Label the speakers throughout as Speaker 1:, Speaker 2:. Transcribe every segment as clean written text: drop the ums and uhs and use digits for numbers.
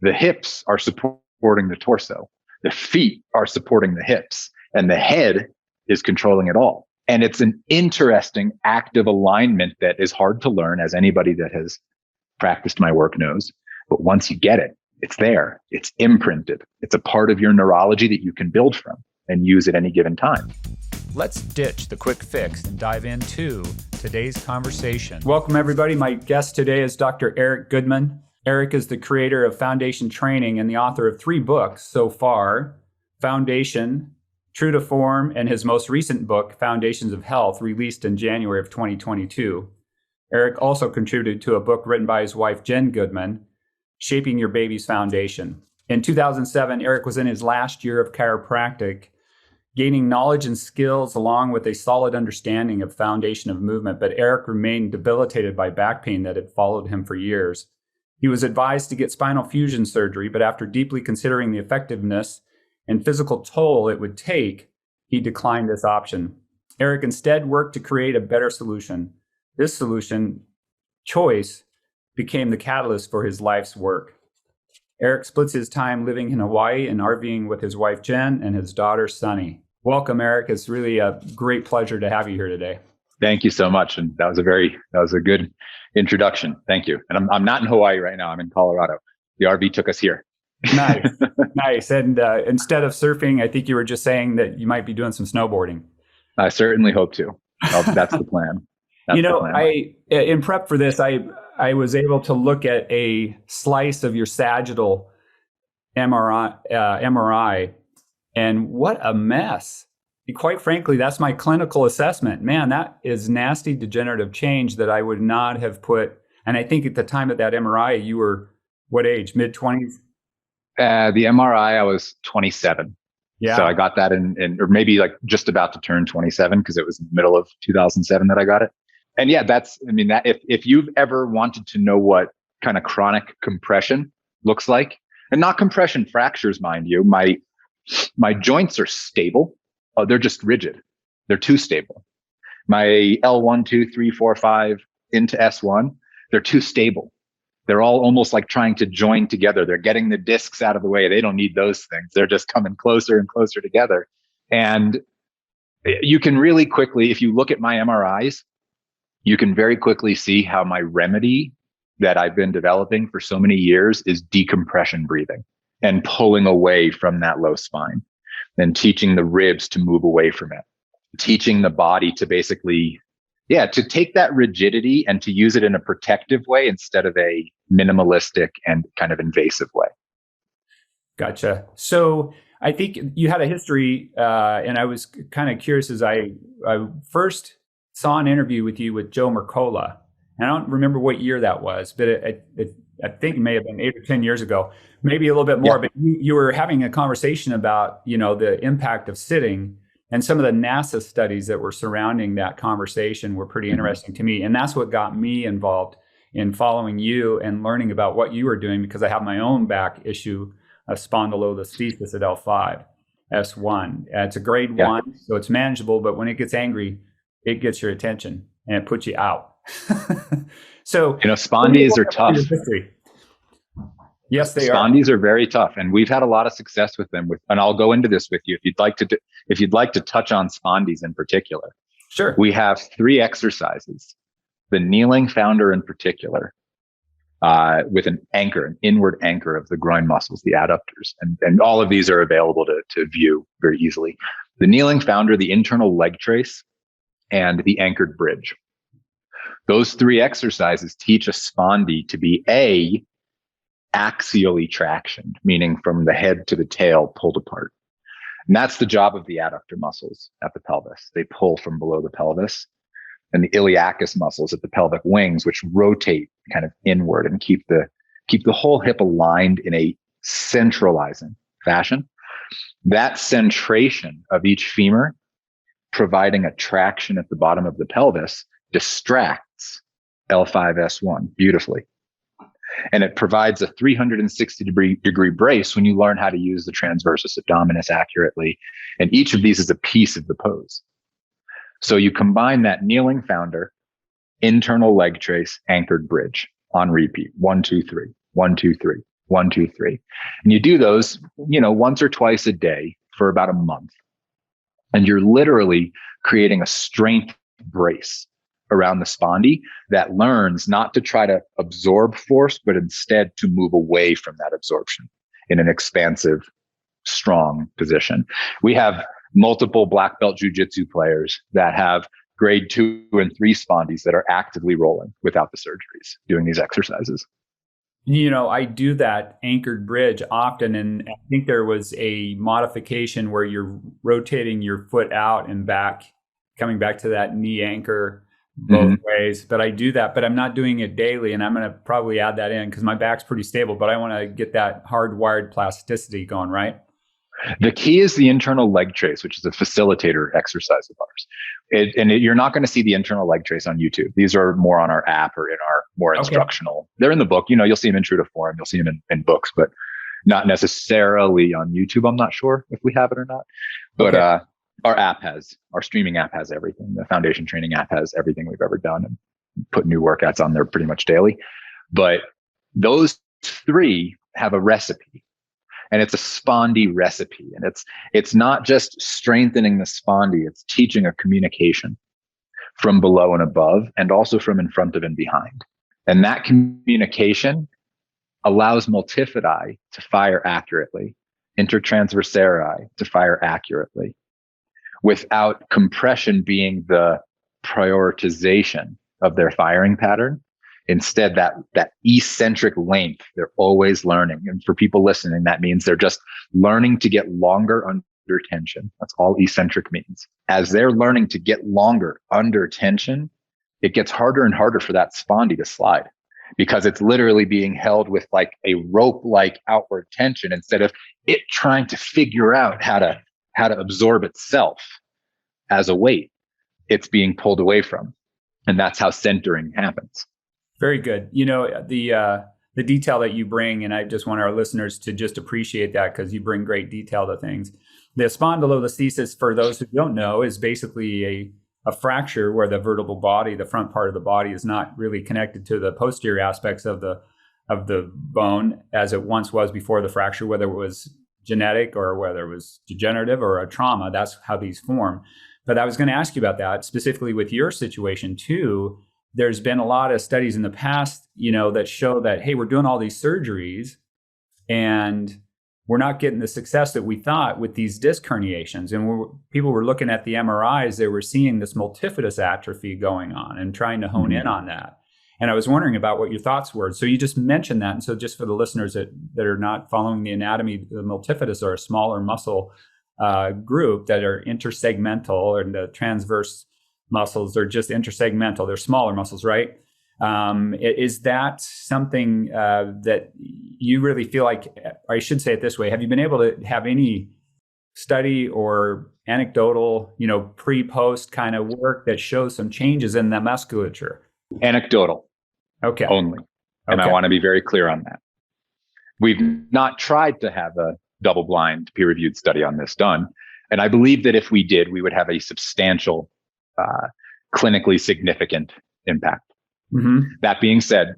Speaker 1: The hips are supporting the torso. The feet are supporting the hips, and the head is controlling it all. And it's an interesting active alignment that is hard to learn, as anybody that has practiced my work knows. But once you get it, it's there. It's imprinted. It's a part of your neurology that you can build from and use at any given time.
Speaker 2: Let's ditch the quick fix and dive into today's conversation. Welcome, everybody. My guest today is Dr. Eric Goodman. Eric is the creator of Foundation Training and the author of 3 books so far: Foundation, True to Form, and his most recent book, Foundations of Health, released in January of 2022. Eric also contributed to a book written by his wife, Jen Goodman, Shaping Your Baby's Foundation. In 2007, Eric was in his last year of chiropractic, gaining knowledge and skills along with a solid understanding of foundation of movement, but Eric remained debilitated by back pain that had followed him for years. He was advised to get spinal fusion surgery, but after deeply considering the effectiveness and physical toll it would take, he declined this option. Eric instead worked to create a better solution. This solution, choice, became the catalyst for his life's work. Eric splits his time living in Hawaii and RVing with his wife, Jen, and his daughter, Sunny. Welcome, Eric. It's really a great pleasure to have you here today.
Speaker 1: Thank you so much. And that was a good introduction. Thank you. And I'm not in Hawaii right now. I'm in Colorado. The RV took us here.
Speaker 2: Nice. Nice. And instead of surfing, I think you were just saying that you might be doing some snowboarding.
Speaker 1: I certainly hope to. That's the plan.
Speaker 2: In prep for this, I was able to look at a slice of your sagittal MRI, and what a mess. Quite frankly, that's my clinical assessment. Man, that is nasty degenerative change that I would not have put. And I think at the time of that MRI, you were what age? Mid-20s?
Speaker 1: The MRI, I was 27.
Speaker 2: Yeah.
Speaker 1: So I got that or maybe like just about to turn 27, because it was in the middle of 2007 that I got it. And yeah, that if you've ever wanted to know what kind of chronic compression looks like, and not compression fractures, mind you, my joints are stable. Oh, they're just rigid. They're too stable. My L1, 2, 3, 4, 5 into S1, they're too stable. They're all almost like trying to join together. They're getting the discs out of the way. They don't need those things. They're just coming closer and closer together. And you can really quickly, if you look at my MRIs, you can very quickly see how my remedy that I've been developing for so many years is decompression breathing and pulling away from that low spine and teaching the ribs to move away from it, teaching the body to basically, to take that rigidity and to use it in a protective way instead of a minimalistic and kind of invasive way.
Speaker 2: Gotcha. So I think you had a history, and I was kind of curious as I first saw an interview with you with Joe Mercola. And I don't remember what year that was, but I think it may have been 8 or 10 years ago, maybe a little bit more. Yeah. But you were having a conversation about, the impact of sitting, and some of the NASA studies that were surrounding that conversation were pretty interesting to me. And that's what got me involved in following you and learning about what you were doing, because I have my own back issue of spondylolisthesis at L5, S1. It's a grade 1, so it's manageable, but when it gets angry, it gets your attention and it puts you out. So,
Speaker 1: spondies are tough.
Speaker 2: Yes, they are.
Speaker 1: Spondies are very tough, and we've had a lot of success with them. And I'll go into this with you if you'd like to touch on spondies in particular.
Speaker 2: Sure.
Speaker 1: We have 3 exercises. The kneeling founder in particular, with an inward anchor of the groin muscles, the adductors, and all of these are available to view very easily. The kneeling founder, the internal leg trace, and the anchored bridge. Those 3 exercises teach a spondee to be axially tractioned, meaning from the head to the tail pulled apart. And that's the job of the adductor muscles at the pelvis. They pull from below the pelvis, and the iliacus muscles at the pelvic wings, which rotate kind of inward and keep the whole hip aligned in a centralizing fashion. That centration of each femur, providing a traction at the bottom of the pelvis, distracts L5S1 beautifully. And it provides a 360 degree brace when you learn how to use the transversus abdominis accurately. And each of these is a piece of the pose. So you combine that kneeling founder, internal leg trace, anchored bridge on repeat. 1, 2, 3, 1, 2, 3, 1, 2, 3. And you do those, once or twice a day for about a month. And you're literally creating a strength brace around the spondy that learns not to try to absorb force, but instead to move away from that absorption in an expansive, strong position. We have multiple black belt jujitsu players that have grade 2 and 3 spondies that are actively rolling without the surgeries, doing these exercises.
Speaker 2: I do that anchored bridge often, and I think there was a modification where you're rotating your foot out and back, coming back to that knee anchor both ways. But I do that, but I'm not doing it daily, and I'm going to probably add that in because my back's pretty stable, but I want to get that hardwired plasticity going, right?
Speaker 1: The key is the internal leg trace, which is a facilitator exercise of ours. You're not going to see the internal leg trace on YouTube. These are more on our app or in our more instructional. They're in the book. You'll see them in True to Form. You'll see them in books, but not necessarily on YouTube. I'm not sure if we have it or not. But our streaming app has everything. The Foundation Training app has everything we've ever done and put new workouts on there pretty much daily. But those 3 have a recipe. And it's a spondy recipe. And it's not just strengthening the spondy, it's teaching a communication from below and above, and also from in front of and behind. And that communication allows multifidi to fire accurately, intertransversarii to fire accurately, without compression being the prioritization of their firing pattern. Instead, that eccentric length, they're always learning. And for people listening, that means they're just learning to get longer under tension. That's all eccentric means. As they're learning to get longer under tension, it gets harder and harder for that spondy to slide because it's literally being held with like a rope-like outward tension instead of it trying to figure out how to absorb itself as a weight. It's being pulled away from. And that's how centering happens.
Speaker 2: Very good. The detail that you bring, and I just want our listeners to just appreciate that because you bring great detail to things. The spondylolisthesis, for those who don't know, is basically a fracture where the vertebral body, the front part of the body, is not really connected to the posterior aspects of the bone as it once was before the fracture, whether it was genetic or whether it was degenerative or a trauma. That's how these form. But I was going to ask you about that specifically with your situation too. There's been a lot of studies in the past, that show that, hey, we're doing all these surgeries and we're not getting the success that we thought with these disc herniations. And people were looking at the MRIs, they were seeing this multifidus atrophy going on and trying to hone in on that. And I was wondering about what your thoughts were. So you just mentioned that. And so just for the listeners that are not following the anatomy, the multifidus are a smaller muscle group that are intersegmental, and the transverse muscles are just intersegmental. They're smaller muscles, right? Is that something that you really feel like, or I should say it this way, have you been able to have any study or anecdotal, pre-post kind of work that shows some changes in the musculature?
Speaker 1: Anecdotal.
Speaker 2: Okay.
Speaker 1: Only. And I want to be very clear on that. We've not tried to have a double-blind peer-reviewed study on this done. And I believe that if we did, we would have a substantial clinically significant impact. That being said,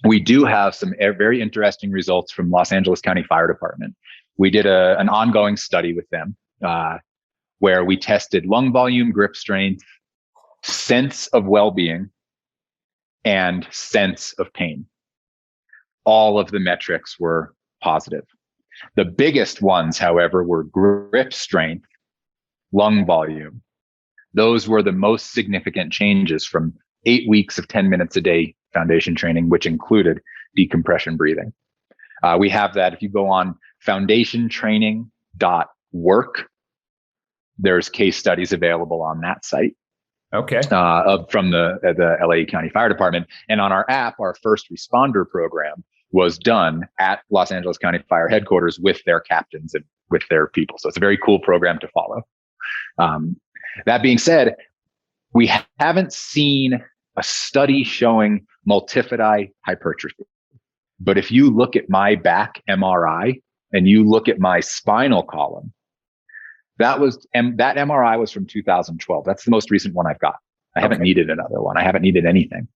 Speaker 1: we do have some very interesting results from Los Angeles County Fire Department. We did an ongoing study with them where we tested lung volume, grip strength, sense of well-being, and sense of pain. All of the metrics were positive. The biggest ones, however, were grip strength, lung volume. Those were the most significant changes from 8 weeks of 10 minutes a day foundation training, which included decompression breathing. We have that. If you go on foundationtraining.work, there's case studies available on that site.
Speaker 2: Okay.
Speaker 1: From the LA County Fire Department. And on our app, our first responder program was done at Los Angeles County Fire headquarters with their captains and with their people. So it's a very cool program to follow. That being said, we haven't seen a study showing multifidi hypertrophy. But if you look at my back MRI and you look at my spinal column, that MRI was from 2012. That's the most recent one I've got. I haven't needed another one. I haven't needed anything.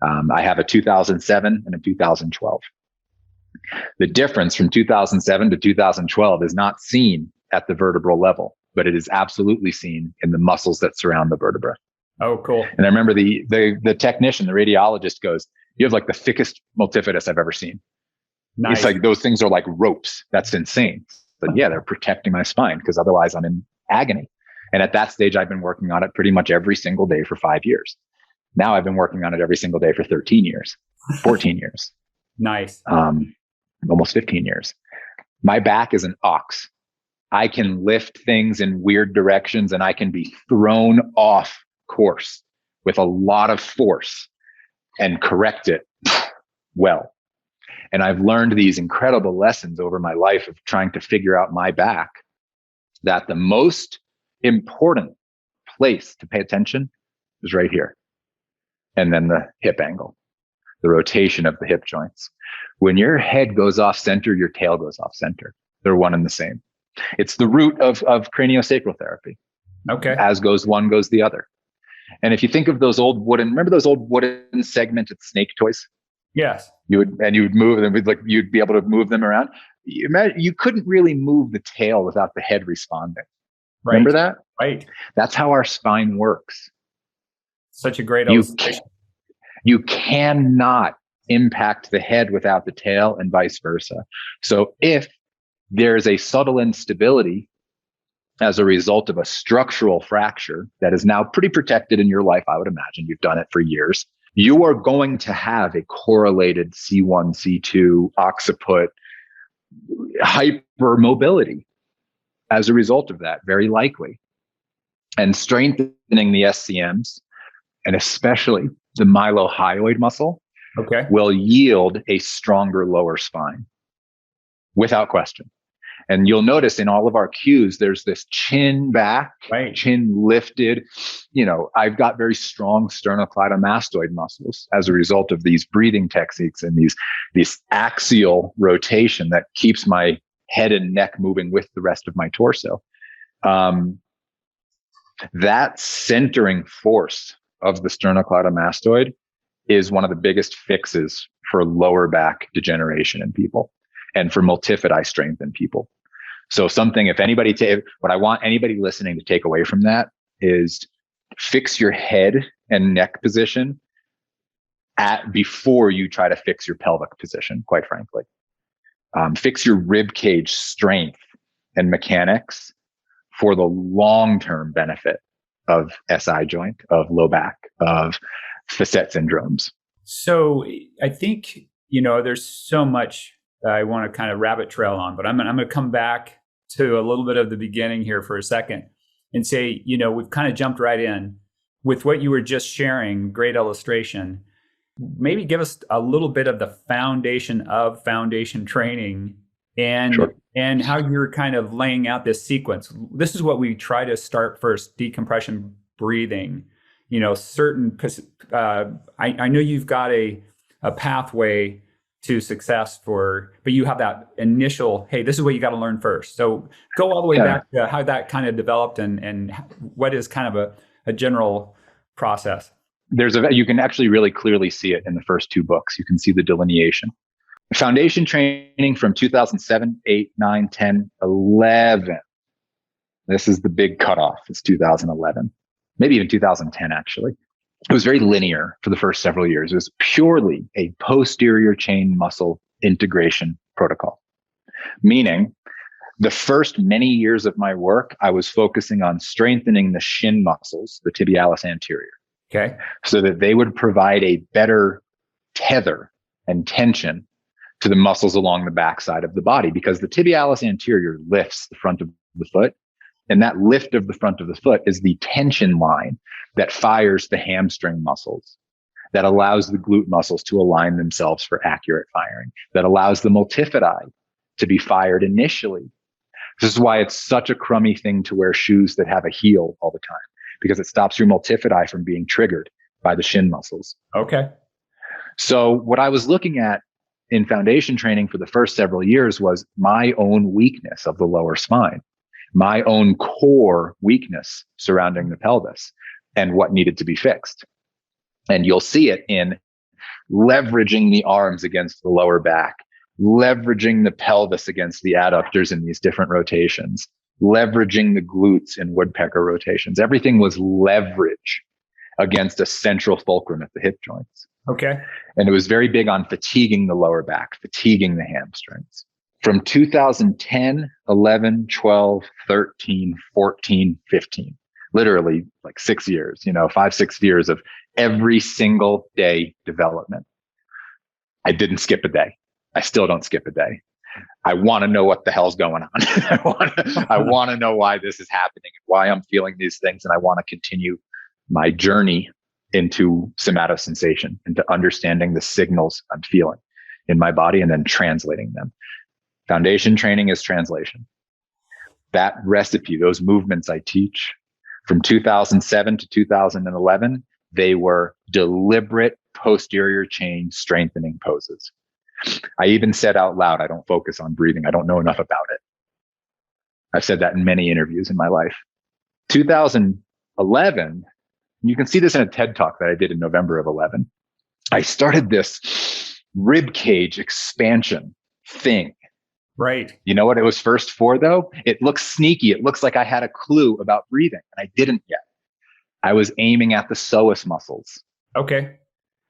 Speaker 1: I have a 2007 and a 2012. The difference from 2007 to 2012 is not seen at the vertebral level, but it is absolutely seen in the muscles that surround the vertebra.
Speaker 2: Oh, cool.
Speaker 1: And I remember the technician, the radiologist goes, "You have like the thickest multifidus I've ever seen."
Speaker 2: Nice.
Speaker 1: It's like, those things are like ropes. That's insane. But yeah, they're protecting my spine because otherwise I'm in agony. And at that stage, I've been working on it pretty much every single day for 5 years. Now I've been working on it every single day for 13 years, 14 years.
Speaker 2: Nice.
Speaker 1: Almost 15 years. My back is an ox. I can lift things in weird directions and I can be thrown off course with a lot of force and correct it well. And I've learned these incredible lessons over my life of trying to figure out my back, that the most important place to pay attention is right here. And then the hip angle, the rotation of the hip joints. When your head goes off center, your tail goes off center. They're one and the same. It's the root of craniosacral therapy.
Speaker 2: Okay.
Speaker 1: As goes one, goes the other. And if you think of those old remember those old wooden segmented snake toys?
Speaker 2: Yes.
Speaker 1: You would move them, like you'd be able to move them around. You couldn't really move the tail without the head responding.
Speaker 2: Right.
Speaker 1: Remember that?
Speaker 2: Right.
Speaker 1: That's how our spine works.
Speaker 2: Such a great illustration.
Speaker 1: You cannot impact the head without the tail and vice versa. So if there's a subtle instability as a result of a structural fracture that is now pretty protected in your life, I would imagine you've done it for years, you are going to have a correlated C1, C2, occiput hypermobility as a result of that, very likely. And strengthening the SCMs, and especially the mylohyoid muscle, will yield a stronger lower spine without question. And you'll notice in all of our cues, there's this chin back, chin lifted. I've got very strong sternocleidomastoid muscles as a result of these breathing techniques and these axial rotation that keeps my head and neck moving with the rest of my torso. That centering force of the sternocleidomastoid is one of the biggest fixes for lower back degeneration in people and for multifidi strength in people. So what I want anybody listening to take away from that is fix your head and neck position before you try to fix your pelvic position, quite frankly. Fix your rib cage strength and mechanics for the long-term benefit of SI joint, of low back, of facet syndromes.
Speaker 2: So I think, there's so much I want to kind of rabbit trail on, but I'm going to come back to a little bit of the beginning here for a second and say, we've kind of jumped right in with what you were just sharing. Great illustration. Maybe give us a little bit of the foundation of foundation training and
Speaker 1: Sure.
Speaker 2: And how you're kind of laying out this sequence. This is what we try to start first: decompression breathing. I know you've got a pathway to success but you have that initial, hey, this is what you got to learn first. So go all the way back to how that kind of developed and what is kind of a general process.
Speaker 1: You can actually really clearly see it in the first two books. You can see the delineation. Foundation training from 2007, 8, 9, 10, 11. This is the big cutoff. It's 2011, maybe even 2010, actually. It was very linear for the first several years. It was purely a posterior chain muscle integration protocol, meaning the first many years of my work, I was focusing on strengthening the shin muscles, the tibialis anterior, so that they would provide a better tether and tension to the muscles along the backside of the body, because the tibialis anterior lifts the front of the foot. And that lift of the front of the foot is the tension line that fires the hamstring muscles, that allows the glute muscles to align themselves for accurate firing, that allows the multifidi to be fired initially. This is why it's such a crummy thing to wear shoes that have a heel all the time, because it stops your multifidi from being triggered by the shin muscles.
Speaker 2: Okay.
Speaker 1: So what I was looking at in foundation training for the first several years was my own weakness of the lower spine, my own core weakness surrounding the pelvis, and what needed to be fixed. And you'll see it in leveraging the arms against the lower back, leveraging the pelvis against the adductors in these different rotations, leveraging the glutes in woodpecker rotations. Everything was leverage against a central fulcrum at the hip joints.
Speaker 2: Okay.
Speaker 1: And it was very big on fatiguing the lower back, fatiguing the hamstrings. From 2010, 11, 12, 13, 14, 15, literally like 6 years, 5, 6 years of every single day development. I didn't skip a day. I still don't skip a day. I want to know what the hell's going on. I want to know why this is happening and why I'm feeling these things. And I want to continue my journey into somatosensation, into understanding the signals I'm feeling in my body and then translating them. Foundation training is translation. That recipe, those movements I teach from 2007 to 2011, they were deliberate posterior chain strengthening poses. I even said out loud, I don't focus on breathing. I don't know enough about it. I've said that in many interviews in my life. 2011, you can see this in a TED talk that I did in November of 11. I started this rib cage expansion thing.
Speaker 2: Right.
Speaker 1: You know what it was first for, though? It looks sneaky. It looks like I had a clue about breathing, and I didn't yet. I was aiming at the psoas muscles.
Speaker 2: Okay.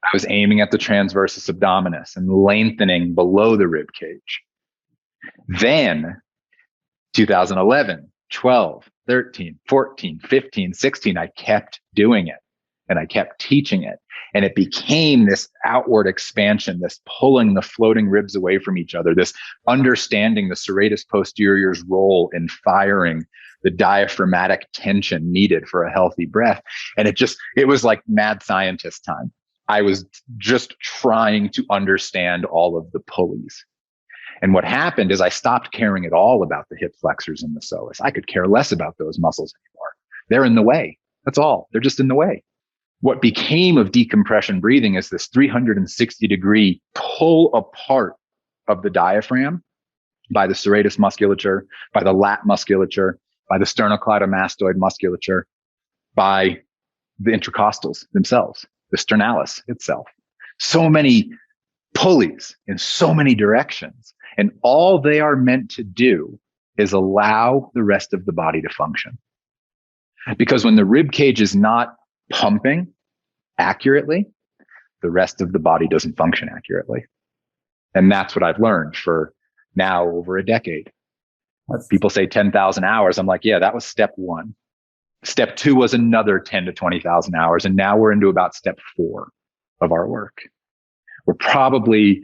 Speaker 1: I was aiming at the transversus abdominis and lengthening below the rib cage. Then 2011, 12, 13, 14, 15, 16, I kept doing it and I kept teaching it. And it became this outward expansion, this pulling the floating ribs away from each other, this understanding the serratus posterior's role in firing the diaphragmatic tension needed for a healthy breath. And it was like mad scientist time. I was just trying to understand all of the pulleys. And what happened is I stopped caring at all about the hip flexors and the psoas. I could care less about those muscles anymore. They're in the way. That's all. They're just in the way. What became of decompression breathing is this 360-degree pull apart of the diaphragm by the serratus musculature, by the lat musculature, by the sternocleidomastoid musculature, by the intercostals themselves, the sternalis itself. So many pulleys in so many directions. And all they are meant to do is allow the rest of the body to function. Because when the rib cage is not pumping accurately, the rest of the body doesn't function accurately. And that's what I've learned for now over a decade. People say 10,000 hours. I'm like, yeah, that was step 1. Step 2 was another 10 to 20,000 hours. And now we're into about step 4 of our work. We're probably,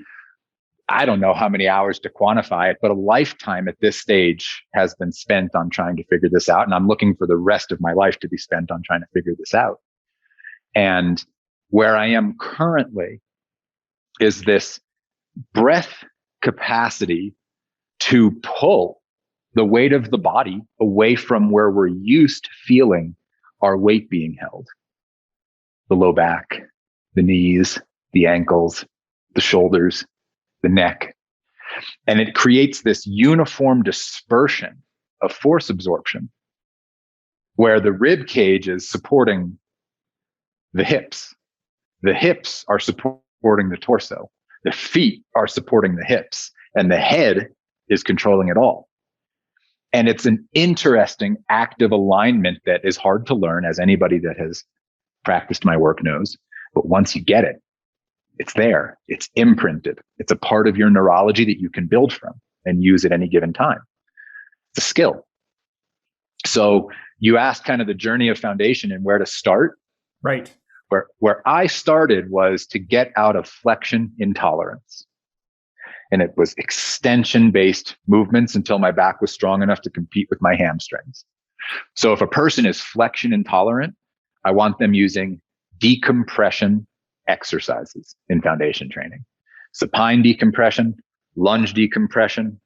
Speaker 1: I don't know how many hours to quantify it, but a lifetime at this stage has been spent on trying to figure this out. And I'm looking for the rest of my life to be spent on trying to figure this out. And where I am currently is this breath capacity to pull the weight of the body away from where we're used to feeling our weight being held. The low back, the knees, the ankles, the shoulders, the neck. And it creates this uniform dispersion of force absorption where the rib cage is supporting the hips. The hips are supporting the torso. The feet are supporting the hips, and the head is controlling it all. And it's an interesting active alignment that is hard to learn, as anybody that has practiced my work knows. But once you get it, it's there. It's imprinted. It's a part of your neurology that you can build from and use at any given time. It's a skill. So you asked kind of the journey of foundation and where to start.
Speaker 2: Right.
Speaker 1: Where I started was to get out of flexion intolerance. And it was extension-based movements until my back was strong enough to compete with my hamstrings. So if a person is flexion intolerant, I want them using decompression exercises in foundation training. Supine decompression, lunge decompression,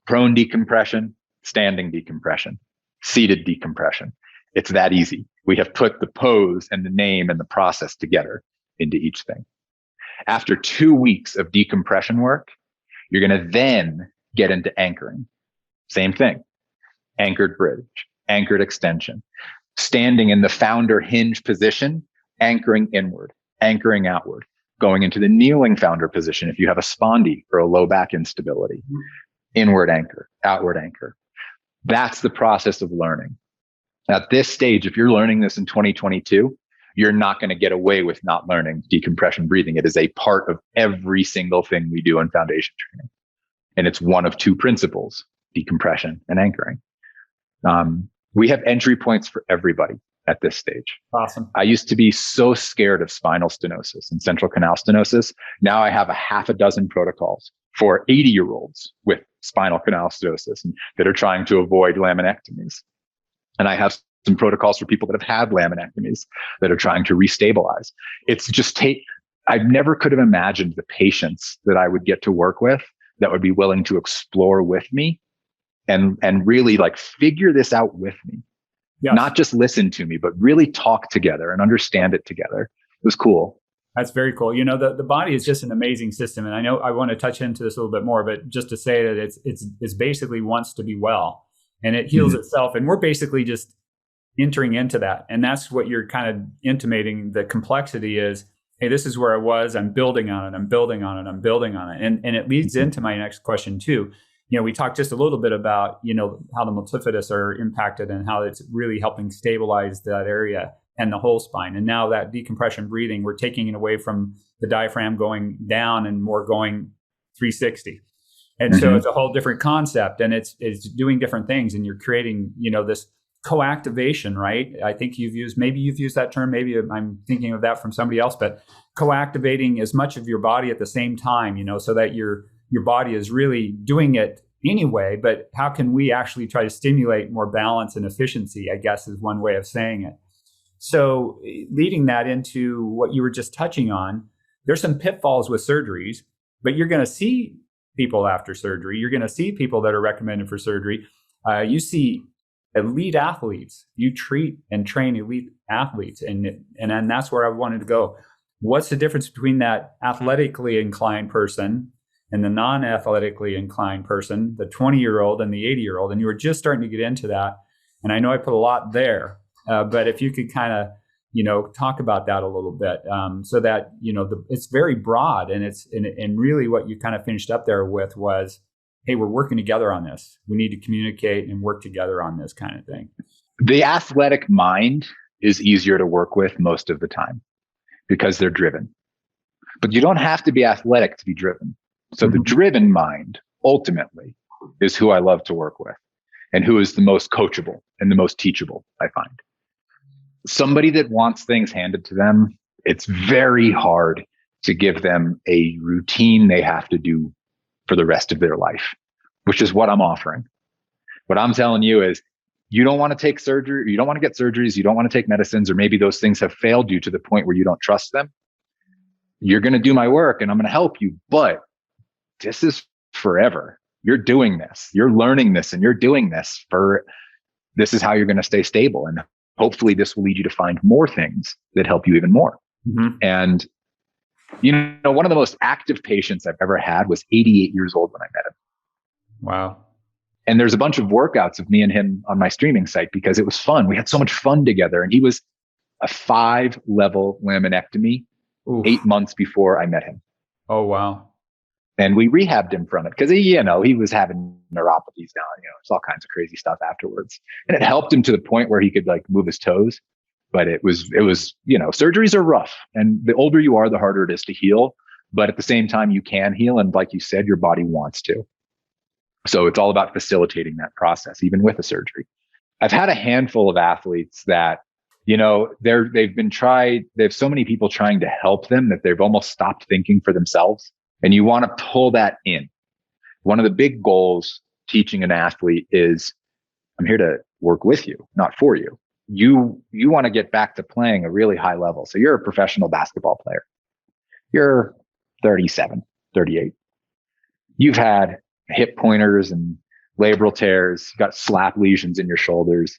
Speaker 1: prone decompression, standing decompression, seated decompression. It's that easy. We have put the pose and the name and the process together into each thing. After 2 weeks of decompression work, you're going to then get into anchoring. Same thing. Anchored bridge, anchored extension, standing in the founder hinge position, anchoring inward, anchoring outward, going into the kneeling founder position if you have a spondy or a low back instability, inward anchor, outward anchor. That's the process of learning. At this stage, if you're learning this in 2022, you're not going to get away with not learning decompression breathing. It is a part of every single thing we do in foundation training. And it's one of two principles, decompression and anchoring. We have entry points for everybody at this stage.
Speaker 2: Awesome.
Speaker 1: I used to be so scared of spinal stenosis and central canal stenosis. Now I have a half a dozen protocols for 80-year-olds with spinal canal stenosis and that are trying to avoid laminectomies. And I have some protocols for people that have had laminectomies that are trying to restabilize. It's just I never could have imagined the patients that I would get to work with that would be willing to explore with me and really like figure this out with me. Yes. Not just listen to me, but really talk together and understand it together. It was cool.
Speaker 2: That's very cool. You know, the body is just an amazing system. And I know I want to touch into this a little bit more, but just to say that it's basically wants to be well and it heals itself. And we're basically just entering into that. And that's what you're kind of intimating. The complexity is, hey, this is where I was. I'm building on it. I'm building on it. I'm building on it. And it leads into my next question too. You know, we talked just a little bit about, you know, how the multifidus are impacted and how it's really helping stabilize that area and the whole spine. And now that decompression breathing, we're taking it away from the diaphragm going down and more going 360. And so it's a whole different concept and it's doing different things and you're creating, you know, this coactivation, right? I think maybe you've used that term, maybe I'm thinking of that from somebody else, but coactivating as much of your body at the same time, you know, so that your body is really doing it anyway, but how can we actually try to stimulate more balance and efficiency, I guess is one way of saying it. So leading that into what you were just touching on, there's some pitfalls with surgeries, but you're going to see people after surgery. You're going to see people that are recommended for surgery. You see elite athletes. You treat and train elite athletes. And that's where I wanted to go. What's the difference between that athletically inclined person and the non-athletically inclined person, the 20-year-old and the 80-year-old? And you were just starting to get into that. And I know I put a lot there, but if you could kind of, you know, talk about that a little bit, so that, you know, it's very broad and really what you kind of finished up there with was, hey, we're working together on this. We need to communicate and work together on this kind of thing.
Speaker 1: The athletic mind is easier to work with most of the time because they're driven. But you don't have to be athletic to be driven. So the driven mind ultimately is who I love to work with and who is the most coachable and the most teachable, I find. Somebody that wants things handed to them, it's very hard to give them a routine they have to do for the rest of their life, which is what I'm offering. What I'm telling you is you don't want to take surgery, you don't want to get surgeries, you don't want to take medicines, or maybe those things have failed you to the point where you don't trust them. You're going to do my work and I'm going to help you, but this is forever. You're doing this, you're learning this, and you're doing this this is how you're going to stay stable. And hopefully this will lead you to find more things that help you even more. And you know, one of the most active patients I've ever had was 88 years old when I met him.
Speaker 2: Wow.
Speaker 1: And there's a bunch of workouts of me and him on my streaming site because it was fun. We had so much fun together. And he was a 5-level laminectomy 8 months before I met him.
Speaker 2: Oh, wow.
Speaker 1: And we rehabbed him from it because he was having neuropathies now. You know, it's all kinds of crazy stuff afterwards. And it helped him to the point where he could like move his toes. But it was, you know, surgeries are rough. And the older you are, the harder it is to heal. But at the same time, you can heal. And like you said, your body wants to. So it's all about facilitating that process, even with a surgery. I've had a handful of athletes that, you know, they have so many people trying to help them that they've almost stopped thinking for themselves. And you want to pull that in. One of the big goals teaching an athlete is, I'm here to work with you, not for you. You want to get back to playing a really high level. So you're a professional basketball player. You're 37, 38. You've had hip pointers and labral tears. You've got slap lesions in your shoulders.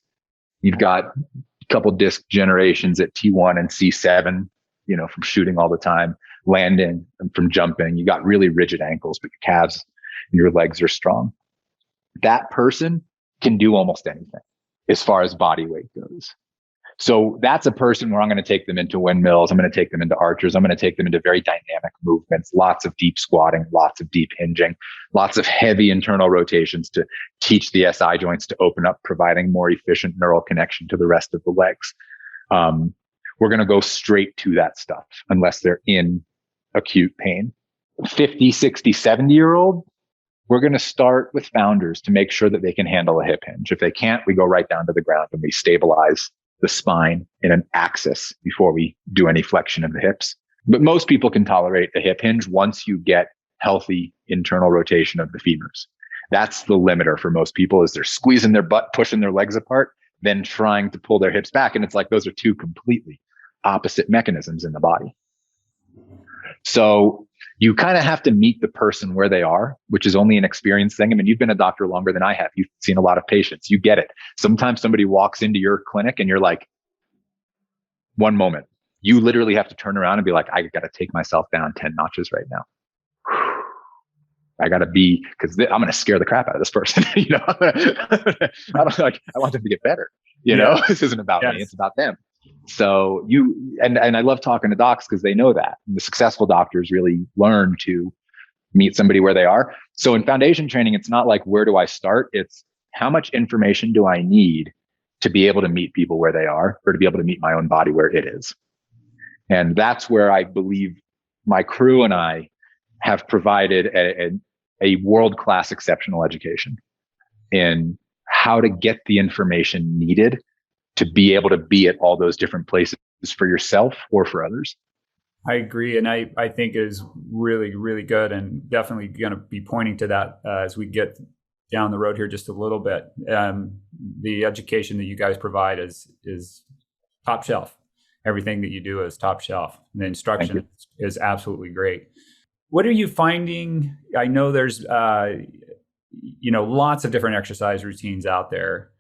Speaker 1: You've got a couple disc generations at T1 and C7, you know, from shooting all the time, landing and from jumping. You got really rigid ankles, but your calves and your legs are strong. That person can do almost anything as far as body weight goes. So that's a person where I'm going to take them into windmills. I'm going to take them into archers. I'm going to take them into very dynamic movements, lots of deep squatting, lots of deep hinging, lots of heavy internal rotations to teach the SI joints to open up, providing more efficient neural connection to the rest of the legs. We're going to go straight to that stuff unless they're in acute pain. 50, 60, 70-year-old, we're going to start with founders to make sure that they can handle a hip hinge. If they can't, we go right down to the ground and we stabilize the spine in an axis before we do any flexion of the hips. But most people can tolerate a hip hinge once you get healthy internal rotation of the femurs. That's the limiter for most people, is they're squeezing their butt, pushing their legs apart, then trying to pull their hips back. And it's like those are two completely opposite mechanisms in the body. So you kind of have to meet the person where they are, which is only an experience thing. I mean, you've been a doctor longer than I have. You've seen a lot of patients. You get it. Sometimes somebody walks into your clinic and you're like, one moment, you literally have to turn around and be like, I got to take myself down 10 notches right now. I got to be, because I'm going to scare the crap out of this person. I want them to get better. This isn't about me. It's about them. So and I love talking to docs because they know that. And the successful doctors really learn to meet somebody where they are. So in foundation training, it's not like, where do I start? It's how much information do I need to be able to meet people where they are, or to be able to meet my own body where it is. And that's where I believe my crew and I have provided a world-class exceptional education in how to get the information needed to be able to be at all those different places for yourself or for others.
Speaker 2: I agree. And I think it is really, really good, and definitely going to be pointing to that as we get down the road here just a little bit. The education that you guys provide is top shelf. Everything that you do is top shelf. And the instruction is absolutely great. What are you finding? I know there's, lots of different exercise routines out there.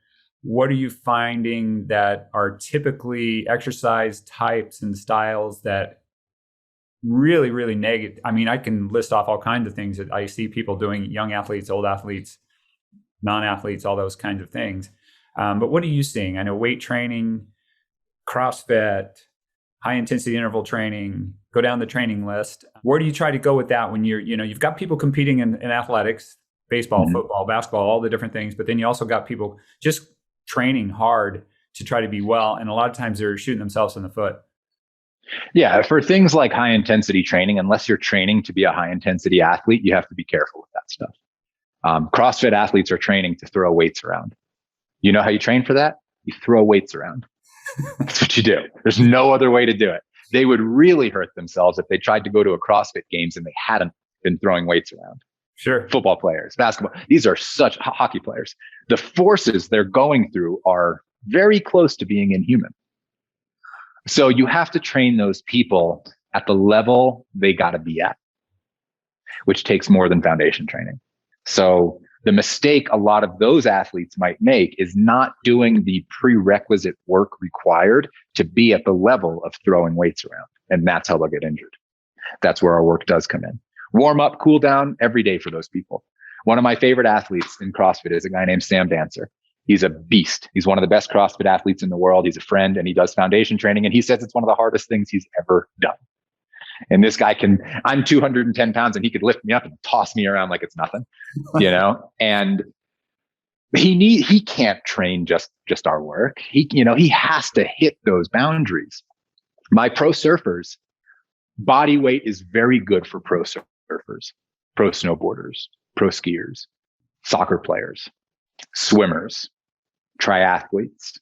Speaker 2: What are you finding that are typically exercise types and styles that really, really negative? I mean, I can list off all kinds of things that I see people doing, young athletes, old athletes, non-athletes, all those kinds of things. But what are you seeing? I know weight training, CrossFit, high intensity interval training, go down the training list. Where do you try to go with that when you've got people competing in athletics, baseball, football, basketball, all the different things, but then you also got people just training hard to try to be well. And a lot of times they're shooting themselves in the foot.
Speaker 1: Yeah. For things like high intensity training, unless you're training to be a high intensity athlete, you have to be careful with that stuff. CrossFit athletes are training to throw weights around. You know how you train for that? You throw weights around. That's what you do. There's no other way to do it. They would really hurt themselves if they tried to go to a CrossFit games and they hadn't been throwing weights around.
Speaker 2: Sure.
Speaker 1: Football players, basketball, these are such hockey players. The forces they're going through are very close to being inhuman. So you have to train those people at the level they got to be at, which takes more than foundation training. So the mistake a lot of those athletes might make is not doing the prerequisite work required to be at the level of throwing weights around. And that's how they'll get injured. That's where our work does come in. Warm up, cool down every day for those people. One of my favorite athletes in CrossFit is a guy named Sam Dancer. He's a beast. He's one of the best CrossFit athletes in the world. He's a friend and he does foundation training. And he says it's one of the hardest things he's ever done. And this guy I'm 210 pounds and he could lift me up and toss me around like it's nothing, and he can't train just our work. He has to hit those boundaries. My pro surfers, body weight is very good for pro surfers, pro snowboarders, pro skiers, soccer players, swimmers, triathletes,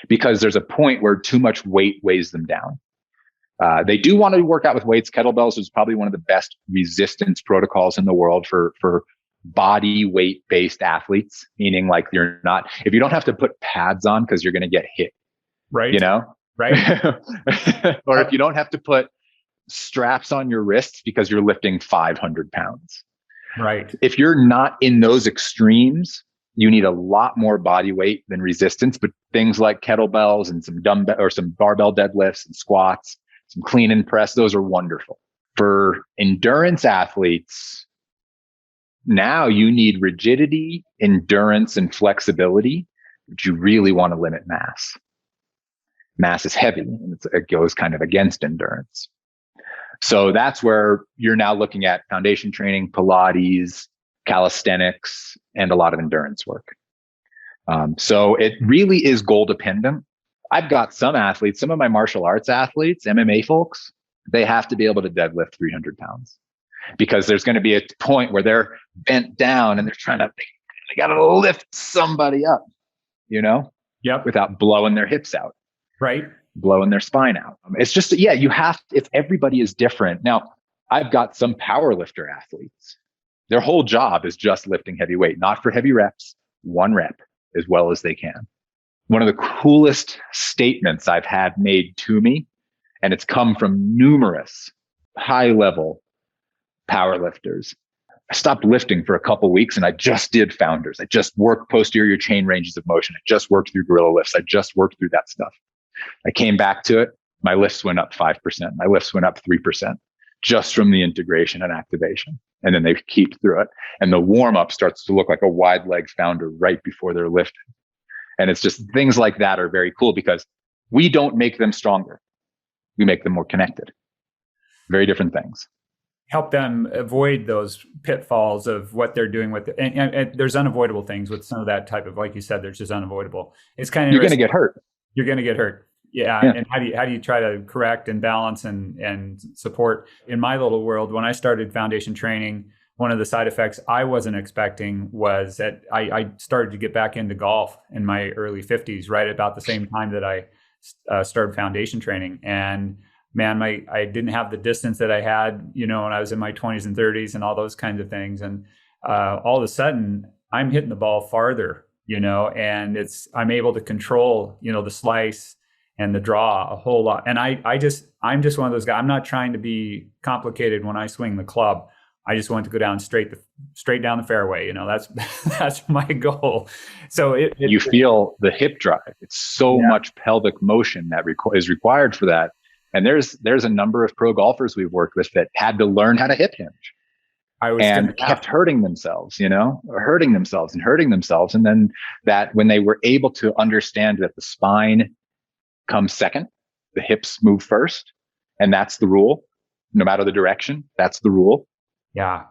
Speaker 1: because there's a point where too much weight weighs them down. They do want to work out with weights. Kettlebells is probably one of the best resistance protocols in the world for body weight based athletes, meaning like if you don't have to put pads on because you're going to get hit,
Speaker 2: right?
Speaker 1: Right. Or if you don't have to put straps on your wrists because you're lifting 500 pounds.
Speaker 2: Right.
Speaker 1: If you're not in those extremes, you need a lot more body weight than resistance, but things like kettlebells and some dumbbell or some barbell deadlifts and squats, some clean and press, those are wonderful. For endurance athletes, now you need rigidity, endurance, and flexibility, but you really want to limit mass. Mass is heavy, and it goes kind of against endurance. So that's where you're now looking at foundation training, Pilates, calisthenics, and a lot of endurance work. So it really is goal dependent. I've got some athletes, some of my martial arts athletes, MMA folks, they have to be able to deadlift 300 pounds because there's going to be a point where they're bent down and they got to lift somebody up,
Speaker 2: Yep.
Speaker 1: without blowing their hips out.
Speaker 2: Right.
Speaker 1: Blowing their spine out. It's just, you have, if everybody is different. Now, I've got some power lifter athletes. Their whole job is just lifting heavy weight, not for heavy reps, 1 rep as well as they can. One of the coolest statements I've had made to me, and it's come from numerous high level power lifters. I stopped lifting for a couple of weeks and I just did founders. I just worked posterior chain ranges of motion. I just worked through gorilla lifts. I just worked through that stuff. I came back to it. My lifts went up 5%. My lifts went up 3% just from the integration and activation. And then they keep through it. And the warm up starts to look like a wide leg founder right before they're lifting. And it's just things like that are very cool because we don't make them stronger. We make them more connected. Very different things.
Speaker 2: Help them avoid those pitfalls of what they're doing with it. And there's unavoidable things with some of that type of, like you said, there's just unavoidable. It's kind of,
Speaker 1: you're going to get hurt.
Speaker 2: You're going to get hurt. Yeah. And how do you try to correct and balance and support? In my little world, when I started foundation training, one of the side effects I wasn't expecting was that I started to get back into golf in my early 50s, right about the same time that I started foundation training. And man, I didn't have the distance that I had, when I was in my 20s and 30s and all those kinds of things. And all of a sudden, I'm hitting the ball farther, and I'm able to control, the slice and the draw a whole lot. And I'm just one of those guys. I'm not trying to be complicated when I swing the club. I just want to go down straight down the fairway. That's my goal. So
Speaker 1: you feel the hip drive. It's so much pelvic motion that is required for that. And there's a number of pro golfers we've worked with that had to learn how to hip hinge and kept hurting themselves, hurting themselves. And then that when they were able to understand that the spine comes second, the hips move first, and that's the rule, no matter the direction, that's the rule.
Speaker 2: Yeah.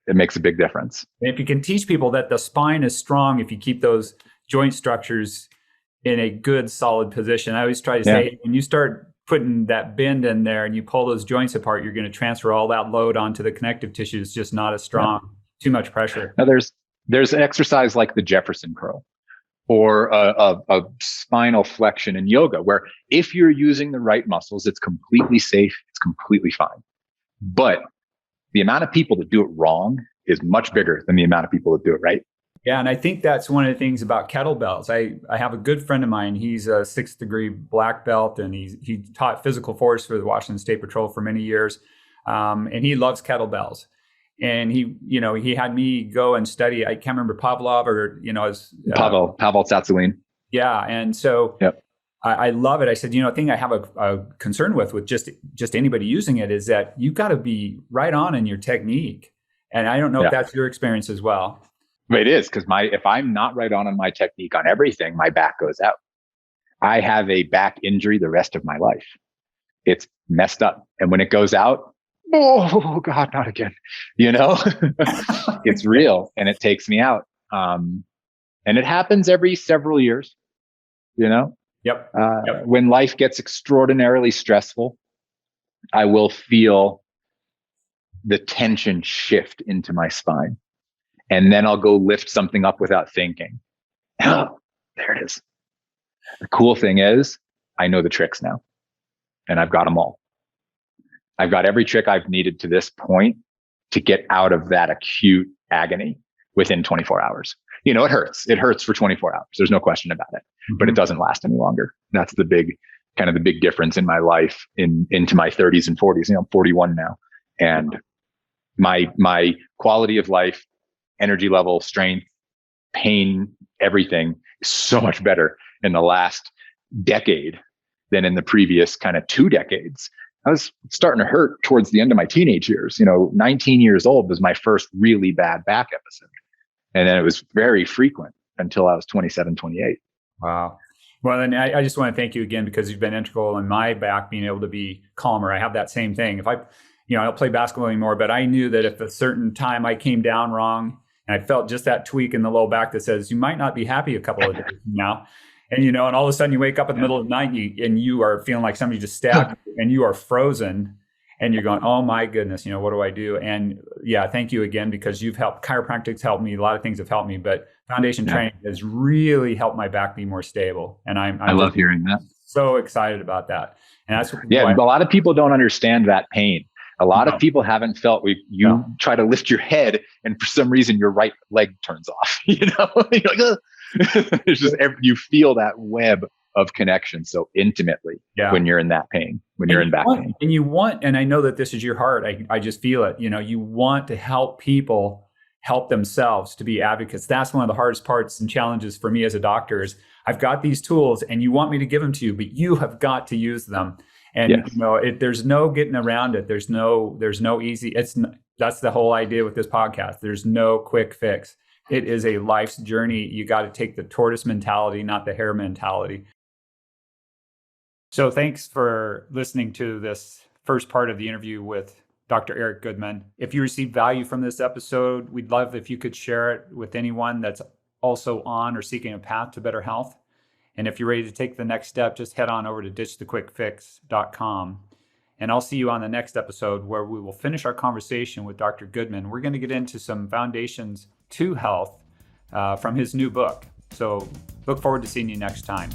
Speaker 1: It makes a big difference.
Speaker 2: And if you can teach people that the spine is strong, if you keep those joint structures in a good, solid position, I always try to say, when you start putting that bend in there and you pull those joints apart, you're going to transfer all that load onto the connective tissue. It's just not as strong, too much pressure.
Speaker 1: Now there's an exercise like the Jefferson curl or a spinal flexion in yoga, where if you're using the right muscles, it's completely safe. It's completely fine. But the amount of people that do it wrong is much bigger than the amount of people that do it right.
Speaker 2: Yeah, and I think that's one of the things about kettlebells. I have a good friend of mine. He's a 6th degree black belt, and he taught physical force for the Washington State Patrol for many years, and he loves kettlebells. And he had me go and study. I can't remember Pavlov or
Speaker 1: Pavel Tsatsouline.
Speaker 2: Yeah, and so I love it. I said, the thing I have a concern with just anybody using it is that you got to be right on in your technique. And I don't know if that's your experience as well.
Speaker 1: It is, because if I'm not right on my technique on everything, my back goes out. I have a back injury the rest of my life. It's messed up. And when it goes out, oh God, not again. It's real and it takes me out. And it happens every several years,
Speaker 2: Yep.
Speaker 1: When life gets extraordinarily stressful, I will feel the tension shift into my spine. And then I'll go lift something up without thinking. Oh, there it is. The cool thing is I know the tricks now, and I've got them all. I've got every trick I've needed to this point to get out of that acute agony within 24 hours. It hurts. It hurts for 24 hours. There's no question about it, but it doesn't last any longer. That's the big difference in my life into my 30s and 40s. I'm 41 now, and my quality of life, energy level, strength, pain, everything is so much better in the last decade than in the previous 2 decades. I was starting to hurt towards the end of my teenage years. 19 years old was my first really bad back episode. And then it was very frequent until I was 27, 28.
Speaker 2: Wow. Well, and I just want to thank you again because you've been integral in my back being able to be calmer. I have that same thing. If I don't play basketball anymore, but I knew that if a certain time I came down wrong and I felt just that tweak in the low back that says you might not be happy a couple of days from now. And all of a sudden you wake up in the middle of the night and you are feeling like somebody just stabbed you and you are frozen and you're going, oh my goodness, what do I do? And yeah, thank you again because you've helped. Chiropractic's helped me. A lot of things have helped me, but foundation training has really helped my back be more stable. And I
Speaker 1: love hearing that.
Speaker 2: So excited about that. And that's
Speaker 1: a lot of people don't understand that pain. A lot of people haven't felt you try to lift your head and for some reason your right leg turns off, You're like, ugh. It's just you feel that web of connection so intimately when you're in that pain, when you're in back pain.
Speaker 2: And I know that this is your heart. I just feel it. You want to help people help themselves, to be advocates. That's one of the hardest parts and challenges for me as a doctor is I've got these tools and you want me to give them to you, but you have got to use them. And there's no getting around it. There's no easy. That's the whole idea with this podcast. There's no quick fix. It is a life's journey. You got to take the tortoise mentality, not the hare mentality. So thanks for listening to this first part of the interview with Dr. Eric Goodman. If you received value from this episode, we'd love if you could share it with anyone that's also on or seeking a path to better health. And if you're ready to take the next step, just head on over to ditchthequickfix.com. And I'll see you on the next episode where we will finish our conversation with Dr. Goodman. We're going to get into some foundations to health from his new book. So look forward to seeing you next time.